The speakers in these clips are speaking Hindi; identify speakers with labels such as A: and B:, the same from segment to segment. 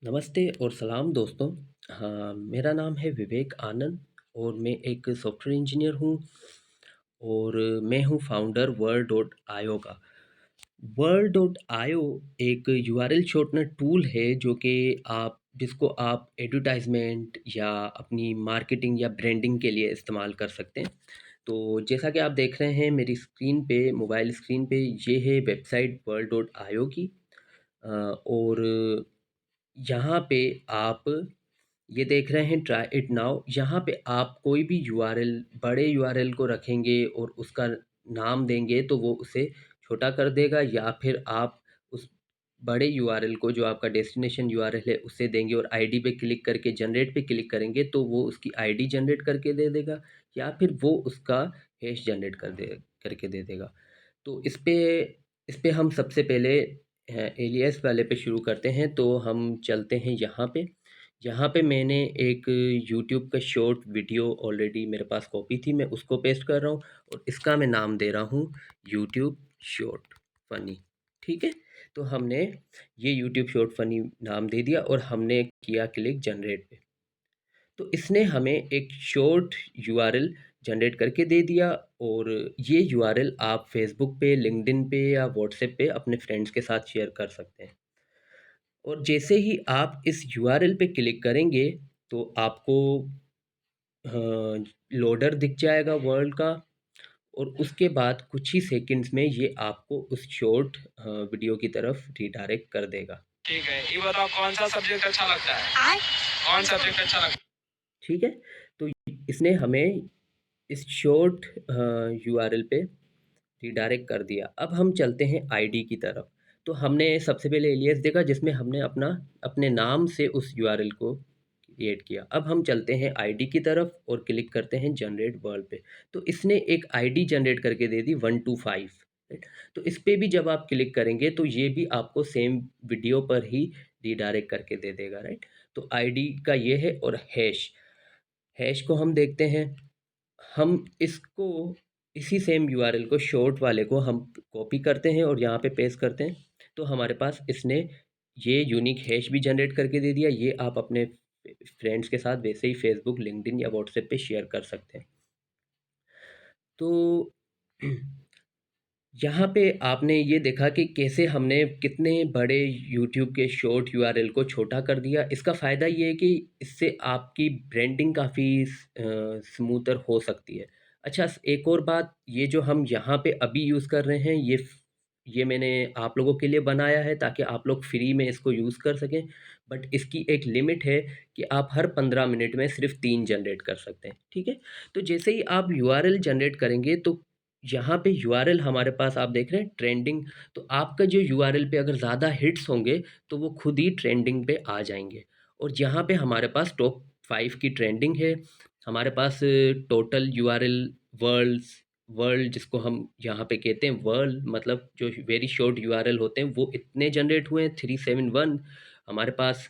A: नमस्ते और सलाम दोस्तों। हाँ, मेरा नाम है विवेक आनंद और मैं एक सॉफ्टवेयर इंजीनियर हूँ और मैं हूँ फाउंडर वर्ल्ड डॉट आईओ का। वर्ल्ड डॉट आईओ एक यूआरएल शॉर्टनर टूल है जो कि आप जिसको आप एडवर्टाइजमेंट या अपनी मार्केटिंग या ब्रांडिंग के लिए इस्तेमाल कर सकते हैं। तो जैसा कि आप देख रहे हैं मेरी स्क्रीन पे, मोबाइल स्क्रीन पे, ये है वेबसाइट वर्ल्ड डॉट आईओ की। और यहाँ पे आप ये देख रहे हैं ट्राई इट नाउ। यहाँ पे आप कोई भी यूआरएल, बड़े यूआरएल को रखेंगे और उसका नाम देंगे तो वो उसे छोटा कर देगा, या फिर आप उस बड़े यूआरएल को जो आपका डेस्टिनेशन यूआरएल है उसे देंगे और आईडी पे क्लिक करके जनरेट पे क्लिक करेंगे तो वो उसकी आईडी जनरेट करके दे देगा, या फिर वो उसका हैश जनरेट करके दे देगा। तो इस पे हम सबसे पहले एलियस वाले पे शुरू करते हैं। तो हम चलते हैं यहाँ पे मैंने एक यूट्यूब का शॉर्ट वीडियो ऑलरेडी मेरे पास कॉपी थी, मैं उसको पेस्ट कर रहा हूँ और इसका मैं नाम दे रहा हूँ यूट्यूब शॉर्ट फनी। ठीक है, तो हमने ये यूट्यूब शॉर्ट फनी नाम दे दिया और हमने किया क्लिक जनरेट पे। तो इसने हमें एक शॉर्ट यूआरएल जनरेट करके दे दिया और ये यूआरएल आप फेसबुक पे, लिंक्डइन पे या व्हाट्सएप पे अपने फ्रेंड्स के साथ शेयर कर सकते हैं। और जैसे ही आप इस यूआरएल पे क्लिक करेंगे तो आपको लोडर दिख जाएगा वर्ल्ड का, और उसके बाद कुछ ही सेकंड्स में ये आपको उस शॉर्ट वीडियो की तरफ रिडायरेक्ट कर देगा।
B: ठीक है, ये बताओ कौन सा सब्जेक्ट अच्छा लगता है? कौन सब्जेक्ट अच्छा लगता है?
A: ठीक है, तो इसने हमें इस शॉर्ट यूआरएल पे रिडायरेक्ट कर दिया। अब हम चलते हैं आईडी की तरफ। तो हमने सबसे पहले एलियास देखा जिसमें हमने अपने नाम से उस यूआरएल को क्रिएट किया। अब हम चलते हैं आईडी की तरफ और क्लिक करते हैं जनरेट वर्ल्ड पे। तो इसने एक आईडी जनरेट करके दे दी 125, राइट। तो इस पे भी जब आप क्लिक करेंगे तो ये भी आपको सेम वीडियो पर ही रिडायरेक्ट करके दे देगा, राइट। तो आईडी का ये है। और हैश हैश को हम देखते हैं। हम इसको इसी सेम यूआरएल को, शॉर्ट वाले को हम कॉपी करते हैं और यहाँ पे पेस्ट करते हैं। तो हमारे पास इसने ये यूनिक हैश भी जनरेट करके दे दिया। ये आप अपने फ्रेंड्स के साथ वैसे ही फेसबुक, लिंक्डइन या व्हाट्सएप पे शेयर कर सकते हैं। तो यहाँ पे आपने ये देखा कि कैसे हमने कितने बड़े यूट्यूब के शॉर्ट यूआरएल को छोटा कर दिया। इसका फ़ायदा ये है कि इससे आपकी ब्रांडिंग काफ़ी स्मूथर हो सकती है। अच्छा, एक और बात, ये जो हम यहाँ पे अभी यूज़ कर रहे हैं, ये मैंने आप लोगों के लिए बनाया है ताकि आप लोग फ्री में इसको यूज़ कर सकें। बट इसकी एक लिमिट है कि आप हर 15 मिनट में सिर्फ 3 जनरेट कर सकते हैं। ठीक है, तो जैसे ही आप यूआरएल जनरेट करेंगे तो यहाँ पे यूआरएल हमारे पास आप देख रहे हैं ट्रेंडिंग। तो आपका जो यूआरएल पे अगर ज़्यादा हिट्स होंगे तो वो खुद ही ट्रेंडिंग पे आ जाएंगे। और यहाँ पे हमारे पास टॉप 5 की ट्रेंडिंग है। हमारे पास टोटल यूआरएल वर्ल्ड्स वर्ल्ड जिसको हम यहाँ पे कहते हैं वर्ल्ड, मतलब जो वेरी शॉर्ट यूआरएल होते हैं वो इतने जनरेट हुए हैं 371। हमारे पास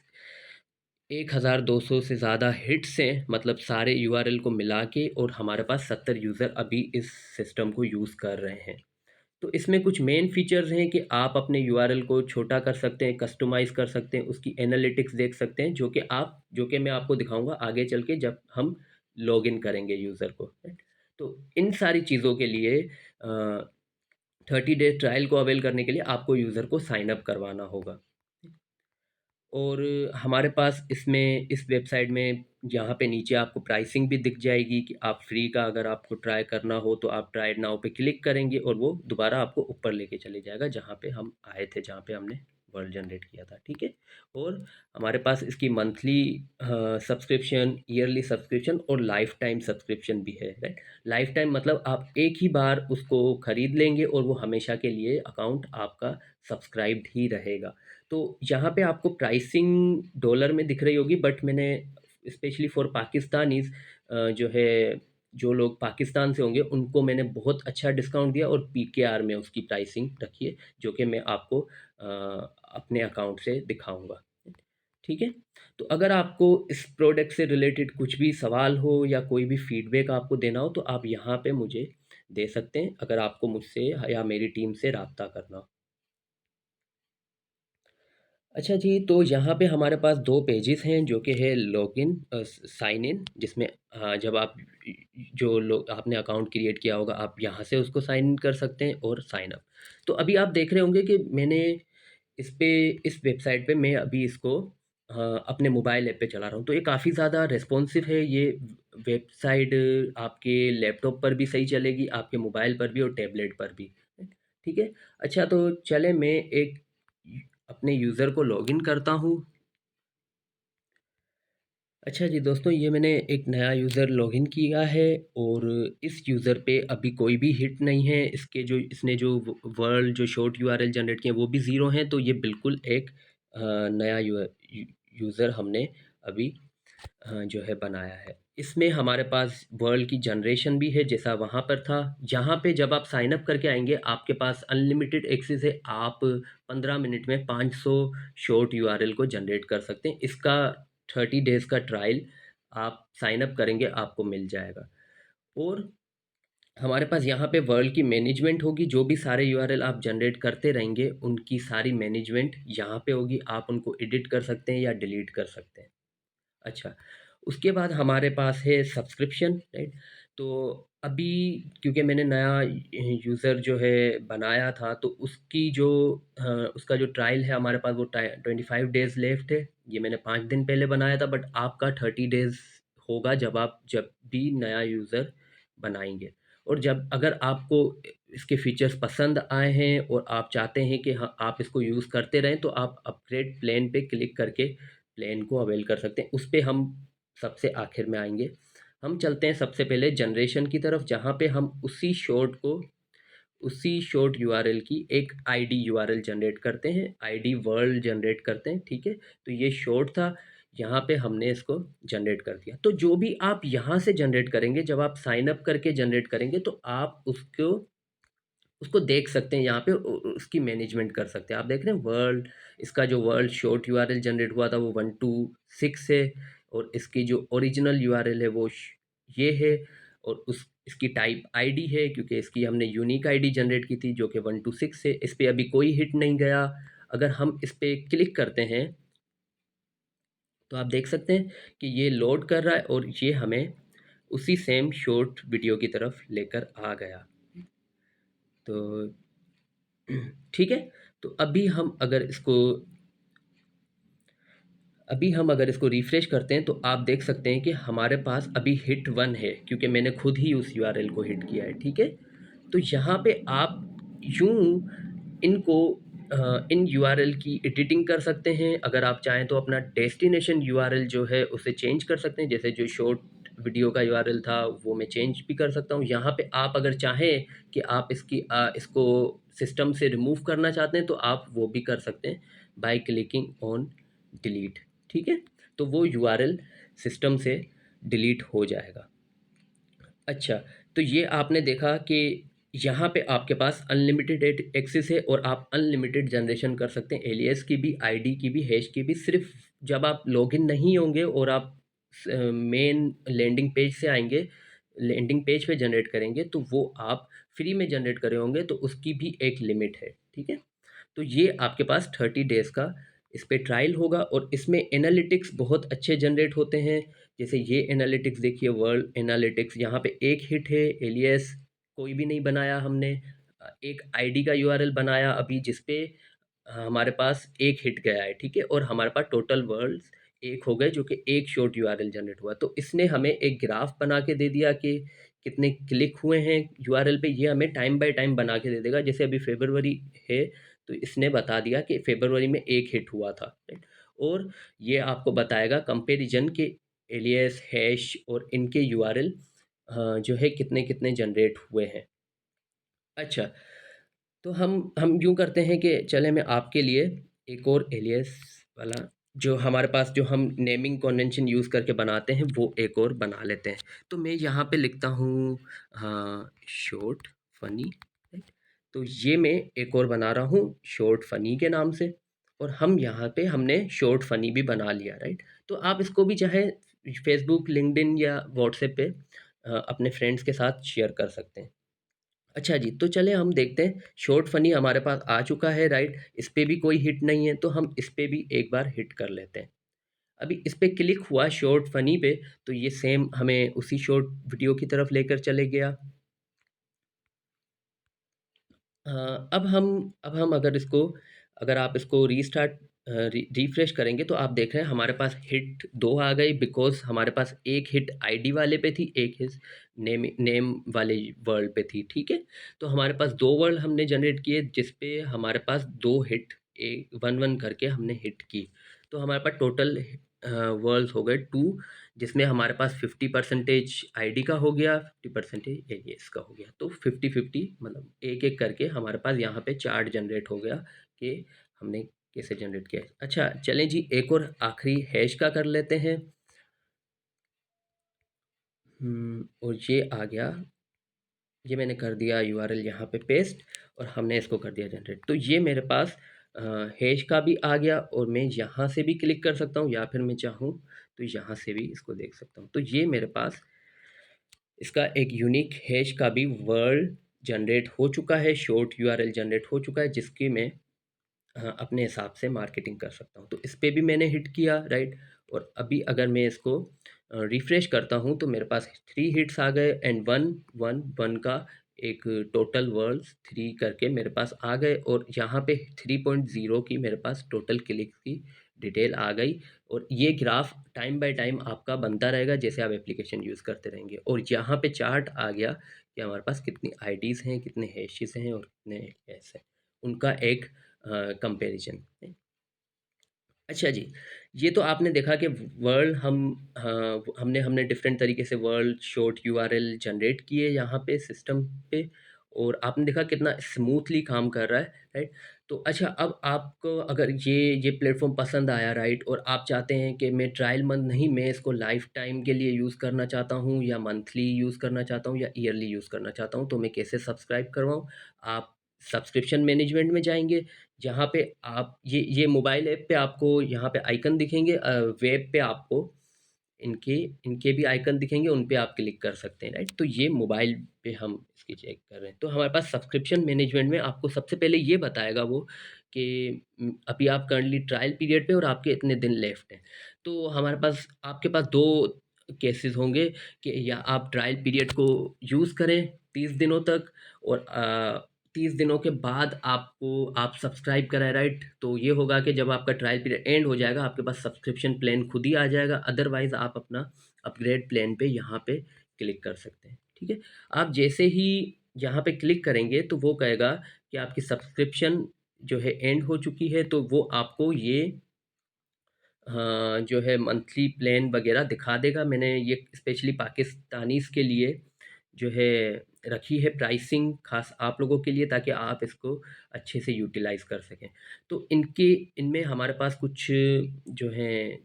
A: 1200 से ज़्यादा हिट्स हैं, मतलब सारे यूआरएल को मिला के। और हमारे पास 70 यूज़र अभी इस सिस्टम को यूज़ कर रहे हैं। तो इसमें कुछ मेन फीचर्स हैं कि आप अपने यूआरएल को छोटा कर सकते हैं, कस्टमाइज़ कर सकते हैं, उसकी एनालिटिक्स देख सकते हैं, जो कि मैं आपको दिखाऊंगा आगे चल के जब हम लॉगिन करेंगे यूज़र को, राइट। तो इन सारी चीज़ों के लिए 30 डेज ट्रायल को अवेल करने के लिए आपको यूज़र को साइन अप करवाना होगा। और हमारे पास इसमें इस वेबसाइट में यहाँ पे नीचे आपको प्राइसिंग भी दिख जाएगी कि आप फ्री का अगर आपको ट्राई करना हो तो आप ट्राई नाउ पे क्लिक करेंगे और वो दोबारा आपको ऊपर लेके चले जाएगा जहाँ पे हम आए थे, जहाँ पे हमने वर्ड जनरेट किया था। ठीक है, और हमारे पास इसकी मंथली सब्सक्रिप्शन, ईयरली सब्सक्रिप्शन और लाइफ टाइम सब्सक्रिप्शन भी है, राइट। लाइफ टाइम मतलब आप एक ही बार उसको खरीद लेंगे और वो हमेशा के लिए अकाउंट आपका सब्सक्राइब्ड ही रहेगा। तो यहाँ पे आपको प्राइसिंग डॉलर में दिख रही होगी, बट मैंने स्पेशली फॉर पाकिस्तानीज जो है, जो लोग पाकिस्तान से होंगे उनको मैंने बहुत अच्छा डिस्काउंट दिया और पीकेआर में उसकी प्राइसिंग रखी है, जो कि मैं आपको अपने अकाउंट से दिखाऊंगा। ठीक है, तो अगर आपको इस प्रोडक्ट से रिलेटेड कुछ भी सवाल हो या कोई भी फीडबैक आपको देना हो तो आप यहाँ पे मुझे दे सकते हैं, अगर आपको मुझसे या मेरी टीम से रब्ता करना हो। अच्छा जी, तो यहाँ पे हमारे पास 2 पेजेस हैं जो कि है लॉगिन साइन इन, जिसमें जब आप जो लोग आपने अकाउंट क्रिएट किया होगा आप यहाँ से उसको साइन इन कर सकते हैं, और साइन अप। तो अभी आप देख रहे होंगे कि मैंने इस पे इस वेबसाइट पे मैं अभी इसको अपने मोबाइल ऐप पे चला रहा हूँ। तो ये काफ़ी ज़्यादा रिस्पॉन्सिव है ये वेबसाइट। आपके लैपटॉप पर भी सही चलेगी, आपके मोबाइल पर भी और टैबलेट पर भी। ठीक है। अच्छा, तो चले मैं एक अपने यूज़र को लॉगिन करता हूँ। अच्छा जी दोस्तों, ये मैंने एक नया यूज़र लॉगिन किया है, और इस यूज़र पे अभी कोई भी हिट नहीं है। इसके जो इसने जो वर्ल्ड जो शॉर्ट यूआरएल जनरेट किए वो भी ज़ीरो हैं। तो ये बिल्कुल एक नया यूज़र हमने अभी जो है बनाया है। इसमें हमारे पास वर्ल्ड की जनरेशन भी है जैसा वहाँ पर था। यहाँ पे जब आप साइन अप करके आएंगे आपके पास अनलिमिटेड एक्सेस है। आप 15 मिनट में 500 शॉर्ट यूआरएल को जनरेट कर सकते हैं। इसका 30 डेज़ का ट्रायल आप साइन अप करेंगे आपको मिल जाएगा। और हमारे पास यहाँ पे वर्ल्ड की मैनेजमेंट होगी। जो भी सारे यूआरएल आप जनरेट करते रहेंगे उनकी सारी मैनेजमेंट यहाँ पे होगी। आप उनको एडिट कर सकते हैं या डिलीट कर सकते हैं। अच्छा, उसके बाद हमारे पास है सब्सक्रिप्शन, राइट? तो अभी क्योंकि मैंने नया यूज़र जो है बनाया था, तो उसकी जो उसका जो ट्रायल है हमारे पास वो 25 डेज़ लेफ्ट है। ये मैंने 5 दिन पहले बनाया था, बट आपका 30 डेज़ होगा जब भी नया यूज़र बनाएंगे। और जब अगर आपको इसके फीचर्स पसंद आए हैं और आप चाहते हैं कि हाँ आप इसको यूज़ करते रहें, तो आप अपग्रेड प्लान पे क्लिक करके प्लेन को अवेल कर सकते हैं। उस पे हम सबसे आखिर में आएँगे। हम चलते हैं सबसे पहले जनरेशन की तरफ, जहाँ पे हम उसी शॉर्ट यूआरएल की एक आईडी यूआरएल जनरेट करते हैं, आईडी वर्ल्ड जनरेट करते हैं, ठीक है? तो ये शॉर्ट था, यहाँ पे हमने इसको जनरेट कर दिया। तो जो भी आप यहाँ से जनरेट करेंगे, जब आप साइन अप करके जनरेट करेंगे, तो आप उसको उसको देख सकते हैं यहाँ पे, उसकी मैनेजमेंट कर सकते हैं। आप देख रहे हैं वर्ल्ड, इसका जो वर्ल्ड शॉर्ट यूआरएल जनरेट हुआ था वो 126 है, और इसकी जो ओरिजिनल यूआरएल है वो ये है, और उस इसकी टाइप आईडी है क्योंकि इसकी हमने यूनिक आईडी जनरेट की थी जो कि 126 है। इस पे अभी कोई हिट नहीं गया। अगर हम इस पे क्लिक करते हैं तो आप देख सकते हैं कि ये लोड कर रहा है, और ये हमें उसी सेम शॉर्ट वीडियो की तरफ लेकर आ गया। तो ठीक है। तो अभी हम अगर इसको रिफ्रेश करते हैं तो आप देख सकते हैं कि हमारे पास अभी हिट 1 है, क्योंकि मैंने खुद ही उस यूआरएल को हिट किया है, ठीक है? तो यहाँ पे आप यूँ इनको इन यूआरएल की एडिटिंग कर सकते हैं। अगर आप चाहें तो अपना डेस्टिनेशन यूआरएल जो है उसे चेंज कर सकते हैं। जैसे जो शॉर्ट वीडियो का यूआरएल था वो मैं चेंज भी कर सकता हूँ। यहाँ पे आप अगर चाहें कि आप इसको सिस्टम से रिमूव करना चाहते हैं तो आप वो भी कर सकते हैं बाय क्लिकिंग ऑन डिलीट, ठीक है? तो वो यूआरएल सिस्टम से डिलीट हो जाएगा। अच्छा, तो ये आपने देखा कि यहाँ पे आपके पास अनलिमिटेड एक्सेस है, और आप अनलिमिटेड जनरेशन कर सकते हैं एलियास की भी, आईडी की भी, हैश की भी। सिर्फ जब आप लॉगिन नहीं होंगे और आप मेन लैंडिंग पेज से आएंगे, लैंडिंग पेज पे जनरेट करेंगे, तो वो आप फ्री में जनरेट करे होंगे, तो उसकी भी एक लिमिट है, ठीक है? तो ये आपके पास 30 डेज़ का इस पे ट्रायल होगा, और इसमें एनालिटिक्स बहुत अच्छे जनरेट होते हैं। जैसे ये एनालिटिक्स देखिए, वर्ल्ड एनालिटिक्स, यहाँ पे एक हिट है, एलियस कोई भी नहीं बनाया हमने। एक आईडी का यूआरएल बनाया अभी जिस पे हमारे पास एक हिट गया है, ठीक है? और हमारे पास टोटल वर्ल्ड्स एक हो गए जो कि एक शॉर्ट यूआरएल जनरेट हुआ। तो इसने हमें एक ग्राफ बना के दे दिया कि कितने क्लिक हुए हैं यूआरएल पे। ये हमें टाइम बाय टाइम बना के दे देगा। जैसे अभी फरवरी है, तो इसने बता दिया कि फरवरी में एक हिट हुआ था, राइट? और ये आपको बताएगा कंपैरिजन के एलियास, हैश और इनके यूआरएल जो है कितने कितने जनरेट हुए हैं। अच्छा, तो हम यूँ करते हैं कि चले मैं आपके लिए एक और एलियास वाला, जो हमारे पास जो हम नेमिंग कन्वेंशन यूज़ करके बनाते हैं, वो एक और बना लेते हैं। तो मैं यहाँ पे लिखता हूँ हाँ शॉर्ट फनी, राइट? तो ये मैं एक और बना रहा हूँ शॉर्ट फनी के नाम से, और हम यहाँ पे हमने शॉर्ट फनी भी बना लिया, राइट? तो आप इसको भी चाहे फेसबुक, लिंक्डइन या व्हाट्सएप पे अपने फ्रेंड्स के साथ शेयर कर सकते हैं। अच्छा जी, तो चलें हम देखते हैं, शॉर्ट फ़नी हमारे पास आ चुका है, राइट? इस पे भी कोई हिट नहीं है, तो हम इस पे भी एक बार हिट कर लेते हैं। अभी इस पे क्लिक हुआ शॉर्ट फ़नी पे, तो ये सेम हमें उसी शॉर्ट वीडियो की तरफ लेकर चले गया। अब हम अगर आप इसको रिफ्रेश करेंगे, तो आप देख रहे हैं हमारे पास हिट 2 आ गई, बिकॉज़ हमारे पास एक हिट आईडी वाले पे थी, एक हिट नेम नेम वाले वर्ड पे थी, ठीक है? तो हमारे पास 2 वर्ड हमने जनरेट किए, जिस पे हमारे पास 2 हिट, 1-1 करके हमने हिट की। तो हमारे पास टोटल वर्ड्स हो गए 2, जिसमें हमारे पास 50% आईडी का हो गया, 50% ये इसका हो गया। तो 50-50 मतलब एक-एक करके हमारे पास यहाँ पे चार्ट जनरेट हो गया कि हमने कैसे जनरेट किया। अच्छा, चलें जी, एक और आखिरी हैश का कर लेते हैं। और ये आ गया, ये मैंने कर दिया यूआरएल यहाँ पे पेस्ट, और हमने इसको कर दिया जनरेट। तो ये मेरे पास हैश का भी आ गया, और मैं यहाँ से भी क्लिक कर सकता हूँ, या फिर मैं चाहूँ तो यहाँ से भी इसको देख सकता हूँ। तो ये मेरे पास इसका एक यूनिक हैश का भी वर्ड जनरेट हो चुका है, शॉर्ट यूआरएल जनरेट हो चुका है, जिसकी मैं अपने हिसाब से मार्केटिंग कर सकता हूँ। तो इस पे भी मैंने हिट किया, राइट? और अभी अगर मैं इसको रिफ्रेश करता हूँ, तो मेरे पास 3 हिट्स आ गए, एंड 1-1-1 का एक टोटल वर्ड्स 3 करके मेरे पास आ गए, और यहाँ पे 3.0 की मेरे पास टोटल क्लिक की डिटेल आ गई। और ये ग्राफ टाइम बाय टाइम आपका बनता रहेगा, जैसे आप एप्लीकेशन यूज़ करते रहेंगे। और यहाँ पे चार्ट आ गया कि हमारे पास कितनी आईडीज़ हैं, कितने हैशेस हैं, और कितने ऐसे हैं, उनका एक कंपैरिजन। अच्छा जी, ये तो आपने देखा कि वर्ल्ड हम हमने हमने डिफरेंट तरीके से वर्ल्ड शॉर्ट यूआरएल जनरेट किए यहाँ पे सिस्टम पे, और आपने देखा कितना स्मूथली काम कर रहा है, राइट? तो अच्छा, अब आपको अगर ये प्लेटफॉर्म पसंद आया, राइट, और आप चाहते हैं कि मैं ट्रायल मंथ नहीं, मैं इसको लाइफ टाइम के लिए यूज़ करना चाहता हूँ, या मंथली यूज़ करना चाहता हूँ, या ईयरली यूज़ करना चाहता हूँ, तो मैं कैसे सब्सक्राइब करवाऊँ? आप सब्सक्रिप्शन मैनेजमेंट में जाएंगे, जहाँ पे आप ये मोबाइल ऐप पे आपको यहाँ पे आइकन दिखेंगे, वेब पे आपको इनके इनके भी आइकन दिखेंगे, उन पे आप क्लिक कर सकते हैं, राइट? तो ये मोबाइल पे हम इसकी चेक कर रहे हैं। तो हमारे पास सब्सक्रिप्शन मैनेजमेंट में आपको सबसे पहले ये बताएगा वो कि अभी आप करंटली ट्रायल पीरियड पे और आपके इतने दिन लेफ्ट हैं। तो हमारे पास आपके पास 2 केसेस होंगे कि या आप ट्रायल पीरियड को यूज़ करें 30 दिनों तक, और 30 दिनों के बाद आप सब्सक्राइब कराएँ, राइट? तो ये होगा कि जब आपका ट्रायल पीरियड एंड हो जाएगा, आपके पास सब्सक्रिप्शन प्लान खुद ही आ जाएगा, अदरवाइज़ आप अपना अपग्रेड प्लान पे यहाँ पे क्लिक कर सकते हैं, ठीक है? आप जैसे ही यहाँ पे क्लिक करेंगे, तो वो कहेगा कि आपकी सब्सक्रिप्शन जो है एंड हो चुकी है, तो वो आपको ये हाँ, जो है मंथली प्लान वगैरह दिखा देगा। मैंने ये स्पेशली पाकिस्तानीज़ के लिए जो है रखी है प्राइसिंग, ख़ास आप लोगों के लिए, ताकि आप इसको अच्छे से यूटिलाइज़ कर सकें। तो इनमें हमारे पास कुछ जो हैं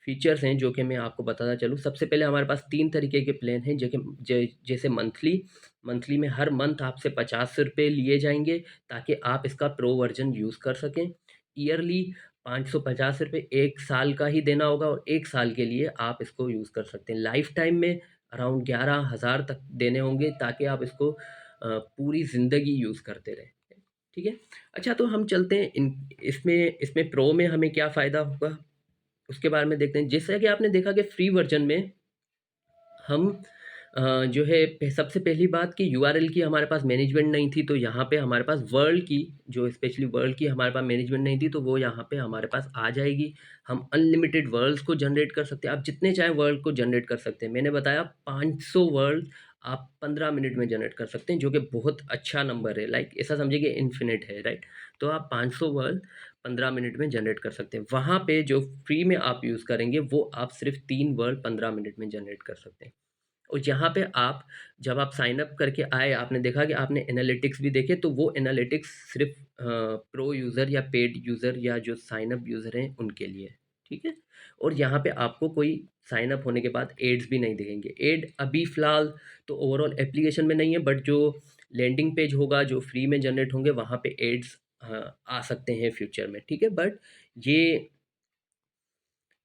A: फीचर्स हैं, जो कि मैं आपको बताता चलूँ। सबसे पहले हमारे पास 3 तरीके के प्लान हैं, जो कि जैसे मंथली में हर मंथ आपसे ₹50 लिए जाएँगे, ताकि आप इसका प्रो वर्ज़न यूज़ कर सकें। ईयरली ₹550 1 साल का ही देना होगा, और 1 साल के लिए आप इसको यूज़ कर सकते हैं। लाइफ़ टाइम में अराउंड 11,000 तक देने होंगे, ताकि आप इसको पूरी ज़िंदगी यूज़ करते रहें, ठीक है? अच्छा, तो हम चलते हैं इसमें इसमें प्रो में हमें क्या फ़ायदा होगा, उसके बारे में देखते हैं। जैसा कि आपने देखा कि फ्री वर्ज़न में हम जो है सबसे पहली बात कि यूआरएल की हमारे पास मैनेजमेंट नहीं थी, तो यहाँ पे हमारे पास वर्ल्ड की, जो स्पेशली वर्ल्ड की हमारे पास मैनेजमेंट नहीं थी, तो वो यहाँ पे हमारे पास आ जाएगी। हम अनलिमिटेड वर्ल्ड्स को जनरेट कर सकते हैं, आप जितने चाहें वर्ल्ड को जनरेट कर सकते हैं। मैंने बताया 500 वर्ल्ड आप 15 मिनट में जनरेट कर सकते हैं, जो कि बहुत अच्छा नंबर है। लाइक ऐसा समझिए कि इन्फिनिट है, राइट? तो आप 500 वर्ल्ड 15 मिनट में जनरेट कर सकते हैं। वहाँ पे जो फ्री में आप यूज़ करेंगे, वो आप सिर्फ 3 वर्ड 15 मिनट में जनरेट कर सकते हैं। और यहाँ पे आप जब आप साइन अप करके आए, आपने देखा कि आपने एनालिटिक्स भी देखे, तो वो एनालिटिक्स सिर्फ प्रो यूज़र या पेड यूज़र या जो साइन अप यूज़र हैं उनके लिए है, ठीक है? और यहाँ पे आपको कोई साइन अप होने के बाद एड्स भी नहीं दिखेंगे। एड अभी फ़िलहाल तो ओवरऑल एप्लीकेशन में नहीं है, बट जो लैंडिंग पेज होगा, जो फ्री में जनरेट होंगे, वहाँ पे एड्स आ सकते हैं फ्यूचर में, ठीक है? बट ये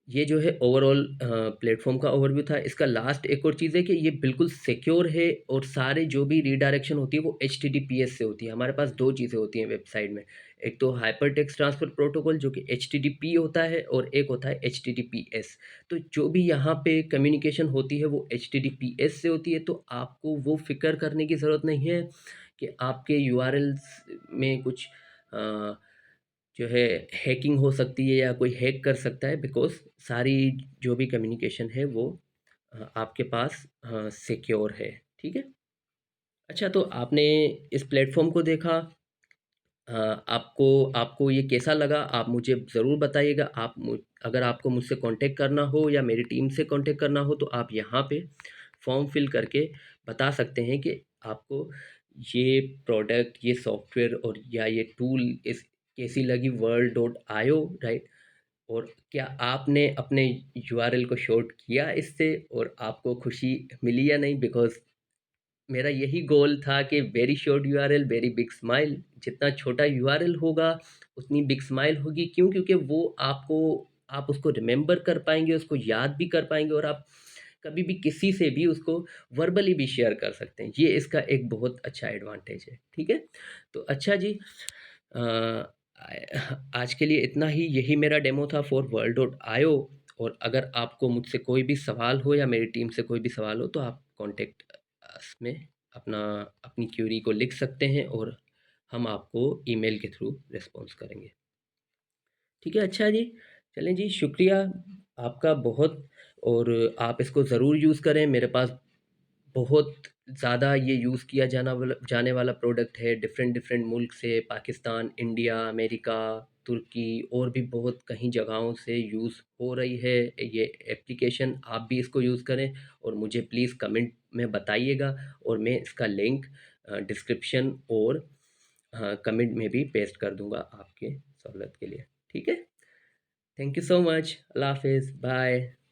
A: ये जो है ओवरऑल प्लेटफ़ॉर्म का ओवरव्यू था। इसका लास्ट एक और चीज़ है कि ये बिल्कुल सिक्योर है और सारे जो भी रीडायरेक्शन होती है वो एचटीटीपीएस से होती है। हमारे पास 2 चीज़ें होती हैं वेबसाइट में। एक तो हाइपरटेक्स्ट ट्रांसफर प्रोटोकॉल जो कि एचटीटीपी होता है और एक होता है एचटीटीपीएस। तो जो भी यहाँ पे कम्युनिकेशन होती है वो एचटीटीपीएस से होती है, तो आपको वो फ़िक्र करने की ज़रूरत नहीं है कि आपके यूआरएल्स में कुछ अ जो है हैकिंग हो सकती है या कोई हैक कर सकता है, बिकॉज़ सारी जो भी कम्युनिकेशन है वो आपके पास सिक्योर है, ठीक है? अच्छा, तो आपने इस प्लेटफ़ॉर्म को देखा, आपको आपको ये कैसा लगा? आप मुझे ज़रूर बताइएगा। आप मु अगर आपको मुझसे कॉन्टैक्ट करना हो या मेरी टीम से कॉन्टैक्ट करना हो तो आप यहाँ पे फॉर्म फिल करके बता सकते हैं कि आपको ये प्रोडक्ट, ये सॉफ्टवेयर और या ये टूल इस कैसी लगी world.io, राइट? और क्या आपने अपने यूआरएल को शॉर्ट किया इससे और आपको खुशी मिली या नहीं? बिकॉज़ मेरा यही गोल था कि very short URL very big smile. जितना छोटा यूआरएल होगा उतनी बिग स्माइल होगी। क्यों? क्योंकि वो आपको आप उसको रिमेंबर कर पाएंगे, उसको याद भी कर पाएंगे और आप कभी भी किसी से भी उसको वर्बली भी शेयर कर सकते हैं। ये इसका एक बहुत अच्छा एडवांटेज है, ठीक है? तो अच्छा जी, अ, आज के लिए इतना ही। यही मेरा डेमो था फॉर world.io। और अगर आपको मुझसे कोई भी सवाल हो या मेरी टीम से कोई भी सवाल हो तो आप कॉन्टेक्ट में अपना अपनी क्यूरी को लिख सकते हैं और हम आपको ईमेल के थ्रू रिस्पॉन्स करेंगे, ठीक है? अच्छा जी, चलें जी, शुक्रिया आपका बहुत। और आप इसको ज़रूर यूज़ करें। मेरे पास बहुत ज़्यादा ये यूज़ किया जाने वाला प्रोडक्ट है। डिफरेंट डिफरेंट मुल्क से, पाकिस्तान, इंडिया, अमेरिका, तुर्की और भी बहुत कहीं जगहों से यूज़ हो रही है ये एप्लीकेशन। आप भी इसको यूज़ करें और मुझे प्लीज़ कमेंट में बताइएगा और मैं इसका लिंक डिस्क्रिप्शन और हाँ, कमेंट में भी पेस्ट कर दूंगा आपके सहूलत के लिए, ठीक है? Thank you so much. अल्लाह हाफिज़, बाय।